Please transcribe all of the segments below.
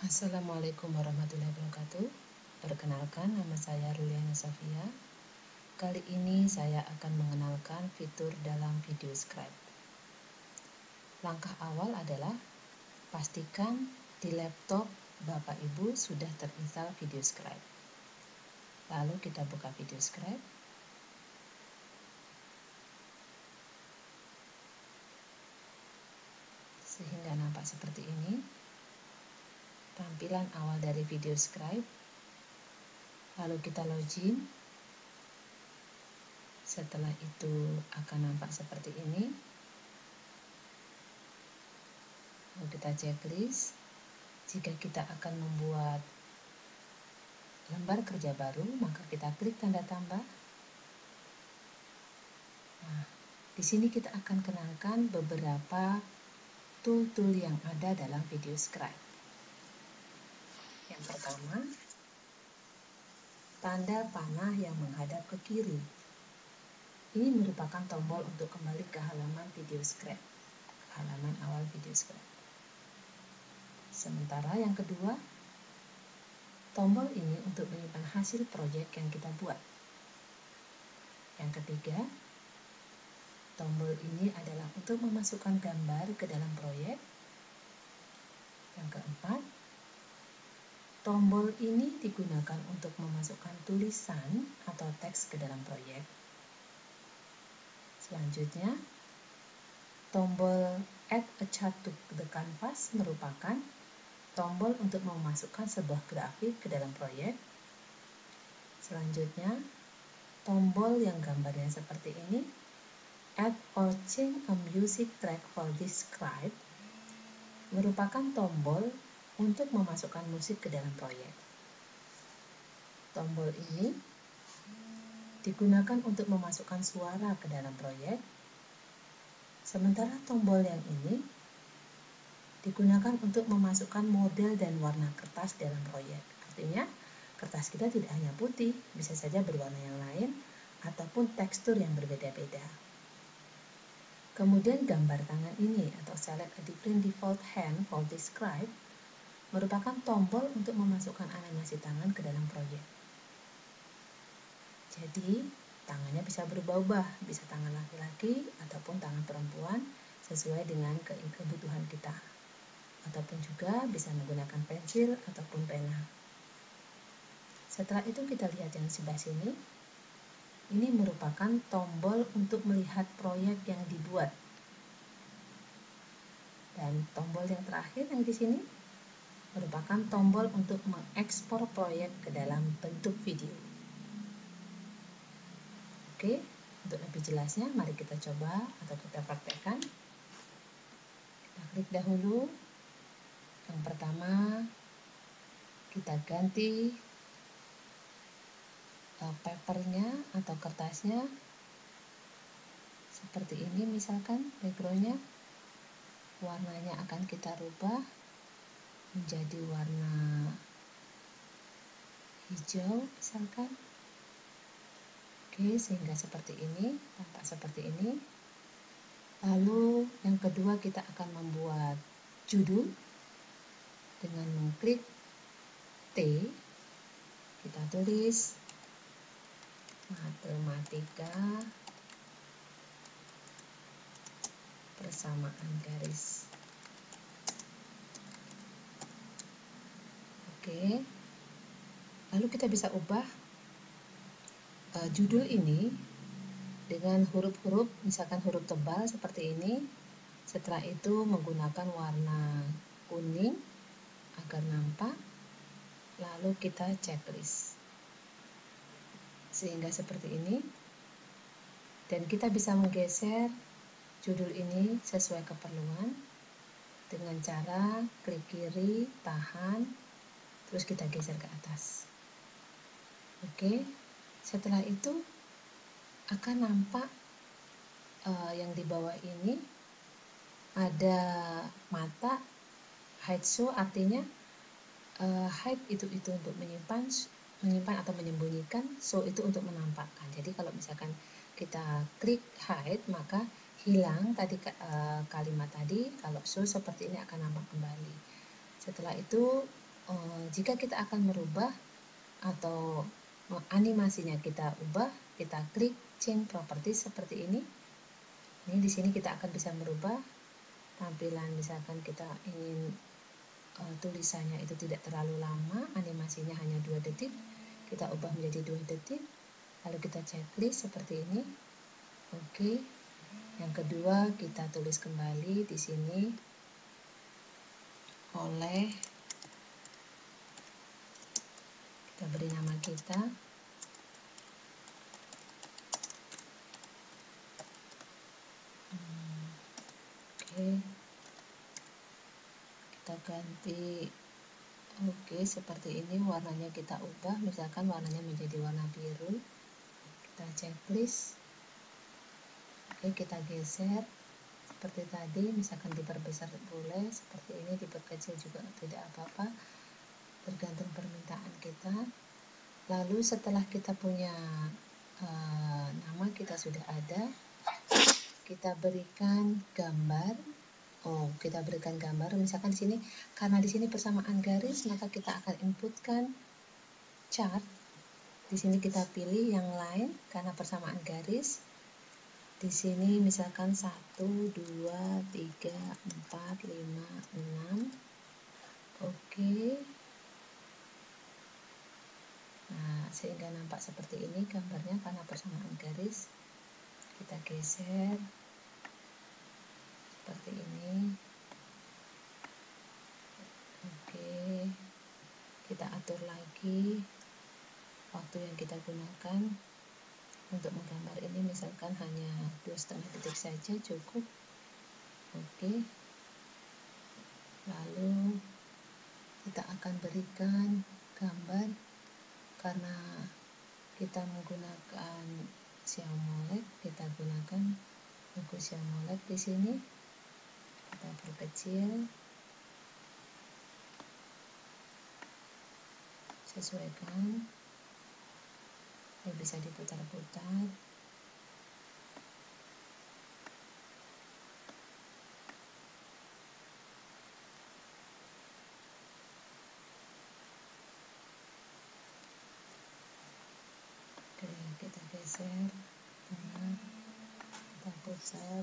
Assalamualaikum warahmatullahi wabarakatuh. Perkenalkan, nama saya Ruliana Safia. Kali ini saya akan mengenalkan fitur dalam video scribe. Langkah awal adalah pastikan di laptop Bapak Ibu sudah terinstall video scribe. Lalu kita buka video scribe. Sehingga nampak seperti ini. Tampilan awal dari video scribe. Lalu kita login. Setelah itu akan nampak seperti ini. Lalu kita checklist. Jika kita akan membuat lembar kerja baru, maka kita klik tanda tambah. Nah, di sini kita akan kenalkan beberapa tool-tool yang ada dalam video scribe. Yang pertama, tanda panah yang menghadap ke kiri. Ini merupakan tombol untuk kembali ke halaman video scribe, halaman awal video scribe. Sementara yang kedua, tombol ini untuk menyimpan hasil proyek yang kita buat. Yang ketiga, tombol ini adalah untuk memasukkan gambar ke dalam proyek. Yang keempat, tombol ini digunakan untuk memasukkan tulisan atau teks ke dalam proyek. Selanjutnya, tombol Add a Chart to the Canvas merupakan tombol untuk memasukkan sebuah grafik ke dalam proyek. Selanjutnya, tombol yang gambarnya seperti ini, Add or Change a Music Track for this scribe, merupakan tombol untuk memasukkan musik ke dalam proyek. Tombol ini digunakan untuk memasukkan suara ke dalam proyek. Sementara tombol yang ini digunakan untuk memasukkan model dan warna kertas dalam proyek. Artinya, kertas kita tidak hanya putih, bisa saja berwarna yang lain, ataupun tekstur yang berbeda-beda. Kemudian gambar tangan ini, atau Select a Different Default Hand for this scribe, merupakan tombol untuk memasukkan animasi tangan ke dalam proyek. Jadi, tangannya bisa berubah-ubah, bisa tangan laki-laki ataupun tangan perempuan sesuai dengan kebutuhan kita. Ataupun juga bisa menggunakan pensil ataupun pena. Setelah itu kita lihat yang sebelah sini. Ini merupakan tombol untuk melihat proyek yang dibuat. Dan tombol yang terakhir yang di sini merupakan tombol untuk mengekspor proyek ke dalam bentuk video. Oke, untuk lebih jelasnya mari kita coba atau kita praktekkan. Kita klik dahulu. Yang pertama, kita ganti papernya atau kertasnya seperti ini, misalkan backgroundnya, warnanya akan kita rubah menjadi warna hijau misalkan. Oke, sehingga seperti ini, tampak seperti ini. Lalu yang kedua, kita akan membuat judul dengan mengklik T. Kita tulis matematika persamaan garis. Oke, lalu kita bisa ubah judul ini dengan huruf-huruf, misalkan huruf tebal seperti ini. Setelah itu menggunakan warna kuning agar nampak. Lalu kita checklist sehingga seperti ini. Dan kita bisa menggeser judul ini sesuai keperluan dengan cara klik kiri, tahan, terus kita geser ke atas. Oke, setelah itu akan nampak yang di bawah ini ada mata, hide show, artinya hide itu untuk menyimpan atau menyembunyikan, show itu untuk menampakkan. Jadi kalau misalkan kita klik hide, maka hilang tadi kalimat tadi. Kalau show seperti ini akan nampak kembali. Setelah itu jika kita akan merubah atau animasinya kita ubah, kita klik change property seperti ini. Ini di sini kita akan bisa merubah tampilan, misalkan kita ingin tulisannya itu tidak terlalu lama, animasinya hanya 2 detik, kita ubah menjadi 2 detik, lalu kita checklist seperti ini. Oke. Yang kedua, kita tulis kembali di sini oleh, kita beri nama kita. Oke. Kita ganti. Oke, seperti ini warnanya kita ubah, misalkan warnanya menjadi warna biru. Kita checklist. Oke, kita geser seperti tadi, misalkan diperbesar boleh, seperti ini diperkecil juga tidak apa-apa, tergantung permintaan kita. Lalu setelah kita punya nama, kita sudah ada, kita berikan gambar. Kita berikan gambar, misalkan di sini, karena di sini persamaan garis, maka kita akan inputkan chart. Di sini kita pilih yang lain karena persamaan garis. Di sini misalkan 1, 2, 3, 4, 5, 6. Oke. Nah, sehingga nampak seperti ini gambarnya karena persamaan garis. Kita geser seperti ini. Oke, kita atur lagi waktu yang kita gunakan untuk menggambar ini, misalkan hanya 2,5 detik saja cukup. Oke, lalu kita akan berikan gambar karena kita menggunakan Xiaomolek, kita gunakan logo Xiaomolek di sini. Kita perkecil, sesuaikan, ini bisa diputar-putar. Oke, kita geser tengah, kita putar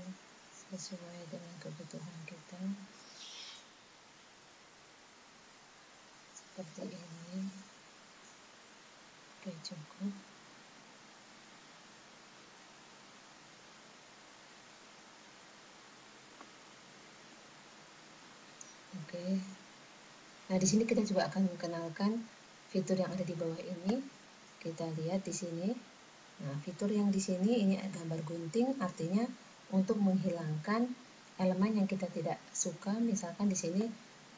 sesuai dengan kebutuhan kita. Seperti ini. Oke, cukup. Oke. Nah, di sini kita juga akan mengenalkan fitur yang ada di bawah ini. Kita lihat di sini. Nah, fitur yang di sini ini gambar gunting, artinya untuk menghilangkan elemen yang kita tidak suka. Misalkan di sini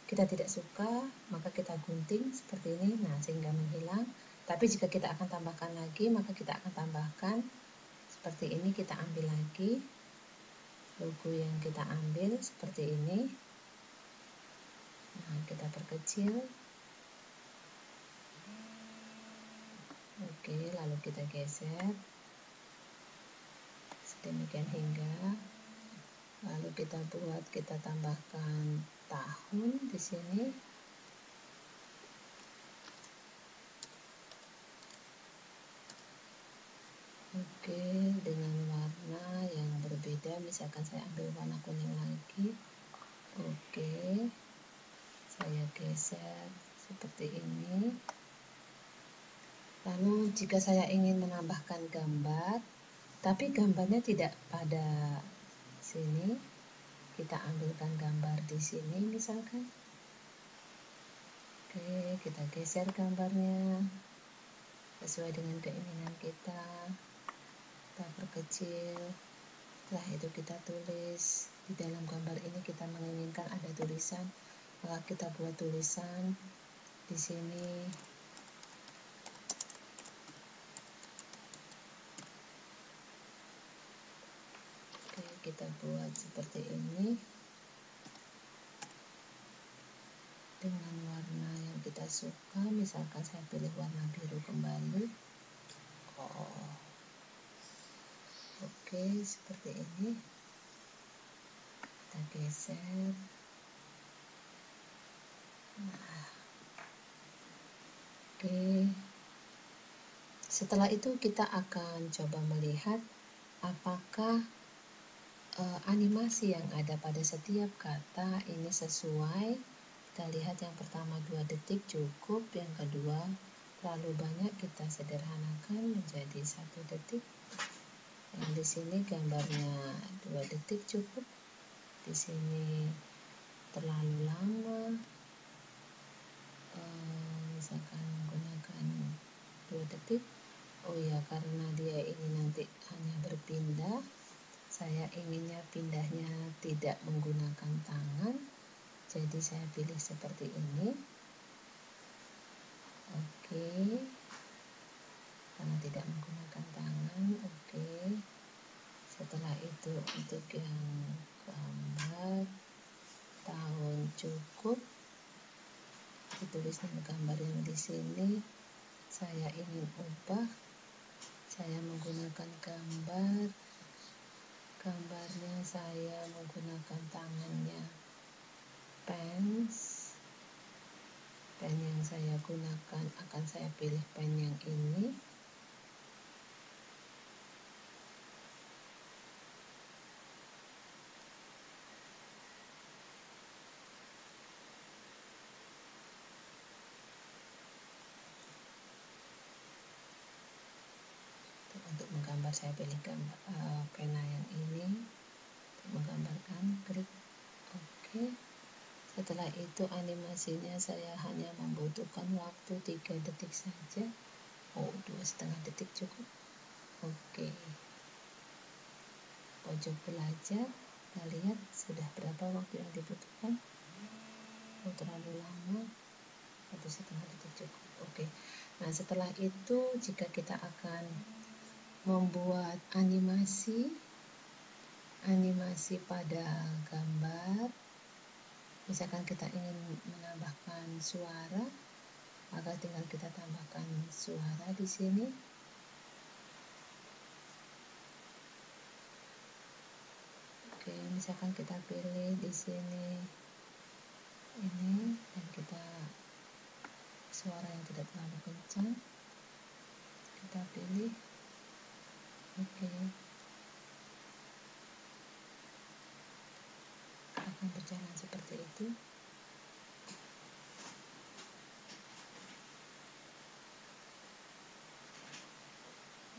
kita tidak suka, maka kita gunting seperti ini. Nah, sehingga menghilang. Tapi jika kita akan tambahkan lagi, maka kita akan tambahkan seperti ini. Kita ambil lagi logo yang kita ambil seperti ini. Nah, kita perkecil. Oke, lalu kita geser sedemikian hingga, lalu kita tambahkan tahun di sini. Oke, dengan warna yang berbeda, misalkan saya ambil warna kuning lagi. Oke, saya geser seperti ini. Lalu jika saya ingin menambahkan gambar, tapi gambarnya tidak pada sini, kita ambilkan gambar di sini misalkan. Oke, kita geser gambarnya sesuai dengan keinginan kita. Kita perkecil. Setelah itu kita tulis. Di dalam gambar ini kita menginginkan ada tulisan, maka kita buat tulisan di sini. Oke, kita buat seperti ini dengan warna yang kita suka. Misalkan saya pilih warna biru kembali. Oke, seperti ini. Kita geser. Nah, Oke. Setelah itu kita akan coba melihat apakah animasi yang ada pada setiap kata ini sesuai. Kita lihat yang pertama 2 detik cukup, yang kedua terlalu banyak, kita sederhanakan menjadi 1 detik. Yang di sini gambarnya 2 detik cukup, di sini terlalu lama, misalkan menggunakan 2 detik. Oh ya, karena dia ini nanti hanya berpindah, saya inginnya pindahnya tidak menggunakan tangan, jadi saya pilih seperti ini. Oke, karena tidak menggunakan tangan. Oke, setelah itu untuk yang gambar tahun cukup, ditulis nama gambar yang di sini. Saya ingin ubah, saya menggunakan gambarnya saya menggunakan tangannya pens. Pen yang saya gunakan akan saya pilih pen yang ini. Untuk menggambar saya pilih pena yang ini untuk menggambarkan, klik oke. Setelah itu animasinya saya hanya membutuhkan waktu 3 detik saja. 2,5 detik cukup. Oke, pojok belajar, kita lihat sudah berapa waktu yang dibutuhkan. Terlalu lama, 1,5 detik cukup. Oke, nah setelah itu jika kita akan membuat animasi pada gambar, misalkan kita ingin menambahkan suara, maka tinggal kita tambahkan suara di sini. Oke, misalkan kita pilih di sini ini, dan kita suara yang tidak terlalu kencang, kita pilih. Oke, akan berjalan seperti itu.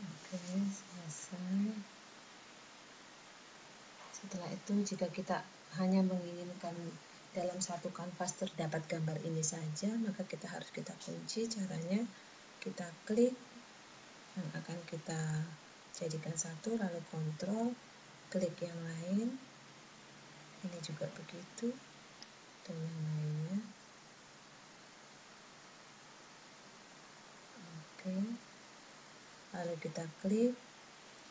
Oke, selesai. Setelah itu jika kita hanya menginginkan dalam satu kanvas terdapat gambar ini saja, maka kita harus kunci. Caranya kita klik yang akan kita jadikan satu, lalu kontrol, klik yang lain. Ini juga begitu, dan yang lainnya. Oke, lalu kita klik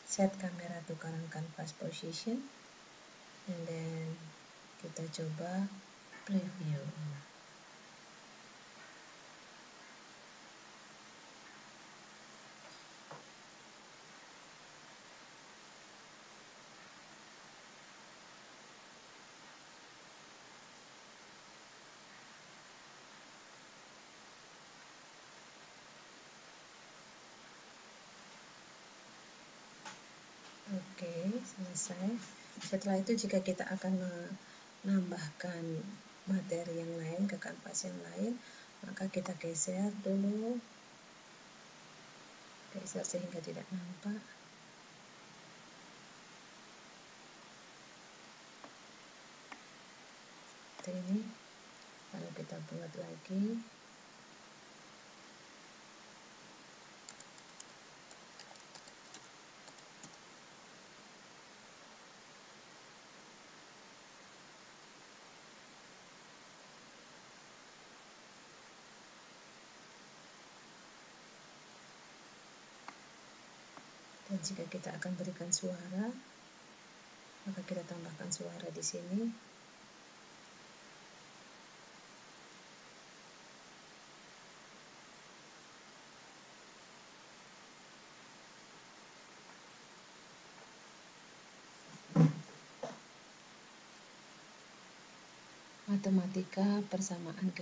set kamera tukaran canvas position, and then kita coba preview. Oke, selesai. Setelah itu jika kita akan menambahkan materi yang lain ke kanvas yang lain, maka kita geser dulu, geser sehingga tidak nampak. Seperti ini, lalu kita buat lagi. Dan jika kita akan berikan suara, maka kita tambahkan suara di sini. Matematika persamaan